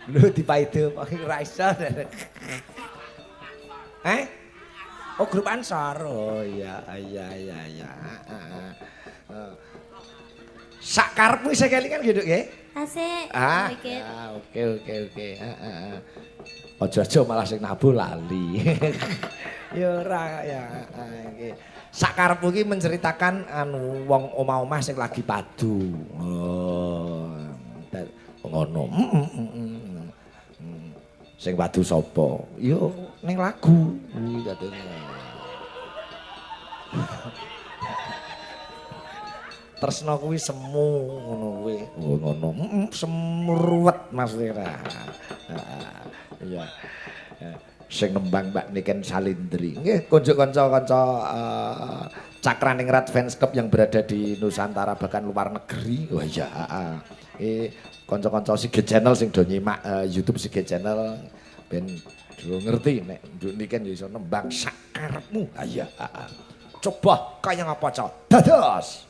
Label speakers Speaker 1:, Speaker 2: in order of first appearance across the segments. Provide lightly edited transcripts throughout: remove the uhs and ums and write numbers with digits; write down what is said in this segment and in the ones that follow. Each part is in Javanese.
Speaker 1: Lho dipaido kok ora iso. Oh grup Ansor. Oh iya. Sak karepmu isih kelingan gitu nggih?
Speaker 2: Asik.
Speaker 1: Oke. Aja malah sing nabuh lali. Ya ora ya. Sak karepmu iki menceritakan anu wong omah-omah sing lagi padu. Oh. Ngono. Sing padu sapa? Yo ning lagu. Kuwi katene. Tresno kuwi semu ngono kuwi. Oh ngono. Semruwet Mas Lira. Iya. Sing nembang Mbak Niken Salindri. Nggih, konco-konco Cakraningrat Fans Club yang berada di Nusantara bahkan luar negeri. Wah iya, konco-konco Sige Channel sing do nyimak YouTube Sige Channel ben do ngerti nek Mbak Niken ya iso nembang sak karepmu. Ah iya. Coba kaya ngapa, Cok? Dados.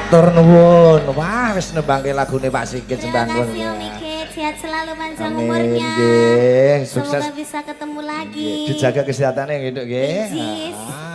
Speaker 1: Matur nuwun. Wah, wis nembangke lagune Pak Sigit Sembangkun.
Speaker 2: Terima kasih Om Ikit, sehat selalu panjang
Speaker 1: Amin,
Speaker 2: umurnya.
Speaker 1: nggih.
Speaker 2: Semoga
Speaker 1: Sukses.
Speaker 2: bisa ketemu lagi.
Speaker 1: Dijaga kesehatannya gitu nggih.
Speaker 2: Injis.
Speaker 1: Ah.